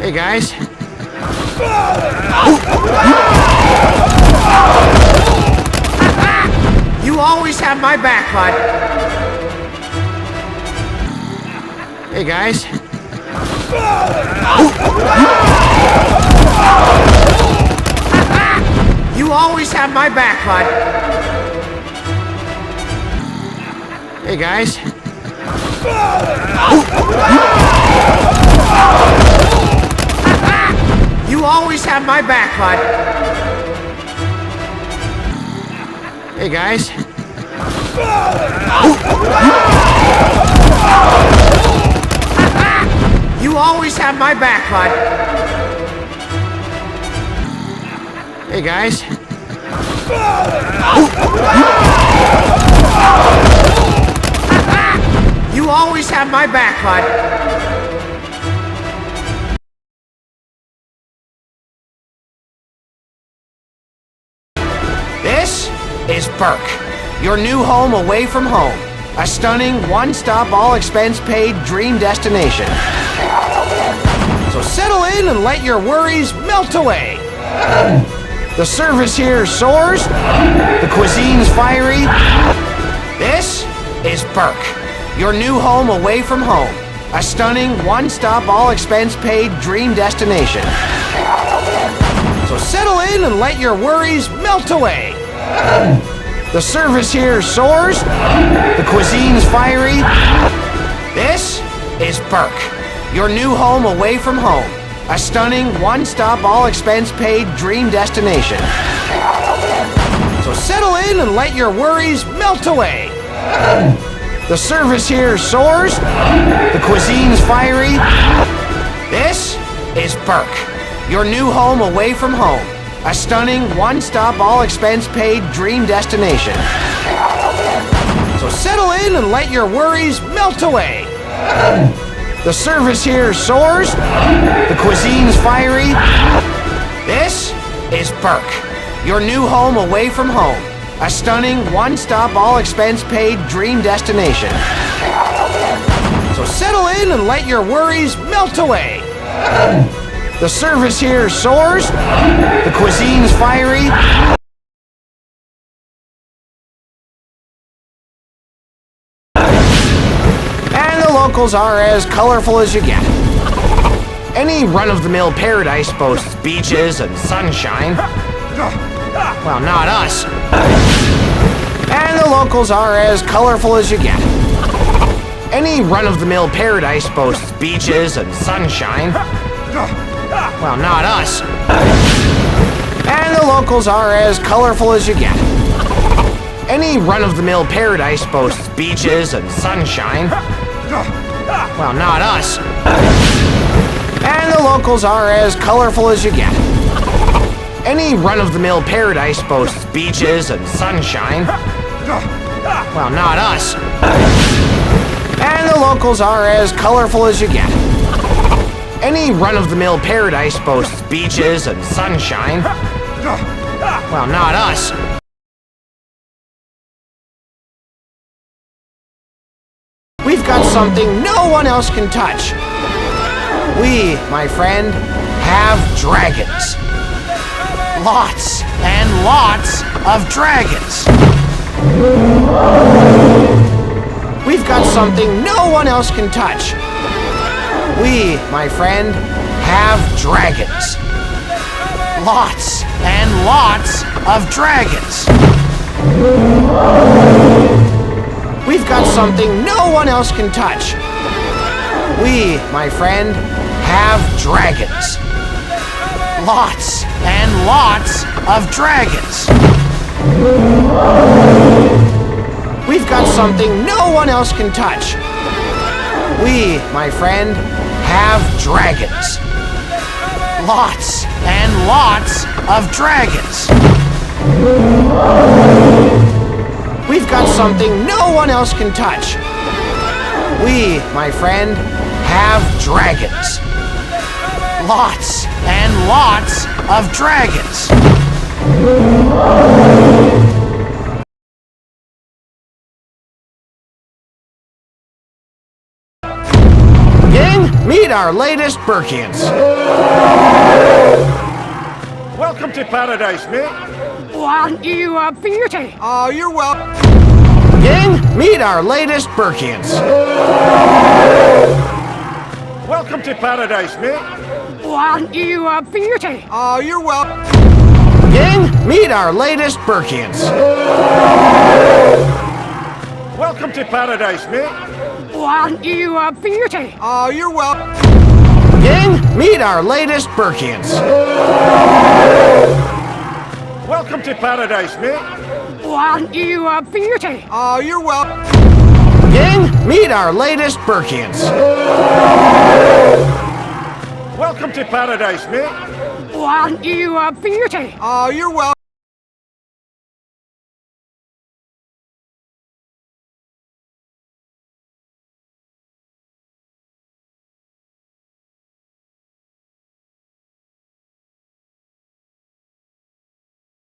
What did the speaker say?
Hey guys. You always have my back, bud. Hey guys. You always have my back, bud. Hey guys. You always have my back, bud. Hey guys. You always have my back, bud. Hey guys. You always have my back, bud. This is Burke, your new home away from home. A stunning, one-stop, all-expense-paid dream destination. So settle in and let your worries melt away. The service here soars, the cuisine's fiery. This is Burke, your new home away from home. A stunning, one-stop, all-expense-paid dream destination. So settle in and let your worries melt away. The service here soars, the cuisine's fiery. This is Burke, your new home away from home. A stunning, one-stop, all-expense-paid dream destination. So settle in and let your worries melt away. The service here soars, the cuisine's fiery. This is Burke, your new home away from home. A stunning, one-stop, all-expense-paid dream destination. So settle in and let your worries melt away. The service here soars, the cuisine's fiery. This is Burke, your new home away from home. A stunning, one-stop, all-expense-paid dream destination. So settle in and let your worries melt away. The service here soars, the cuisine's fiery. And the locals are as colorful as you get. Any run-of-the-mill paradise boasts beaches and sunshine. Well, not us. And the locals are as colorful as you get. Any run-of-the-mill paradise boasts beaches and sunshine. Well, not us. And the locals are as colorful as you get. Any run-of-the-mill paradise boasts beaches and sunshine. Well, not us. And the locals are as colorful as you get. Any run-of-the-mill paradise boasts beaches and sunshine. Well, not us. And the locals are as colorful as you get. Any run-of-the-mill paradise boasts beaches and sunshine. Well, not us. We've got something no one else can touch. We, my friend, have dragons. Lots and lots of dragons. We've got something no one else can touch. We, my friend, have dragons. Lots and lots of dragons. We've got something no one else can touch. We, my friend, have dragons. Lots and lots of dragons. We've got something no one else can touch. We, my friend, have dragons. Lots and lots of dragons. We've got something no one else can touch. We, my friend, have dragons. Lots and lots of dragons. Gang, meet our latest Birkins. Welcome to paradise, mate. Aren't you a beauty? Oh, you're welcome. Gang, meet our latest Birkins. Welcome to paradise, mate. Aren't you a beauty? Oh, you're welcome. Gang, meet our latest Birkins. Welcome to paradise, mate. Aren't you a beauty? Oh, you're welcome. Gang, meet our latest Birkins. Welcome to paradise, mate. Aren't you a beauty? Oh, you're welcome. Gang, meet our latest Birkins. Welcome to paradise, mate. Aren't you a beauty? Oh, you're welcome.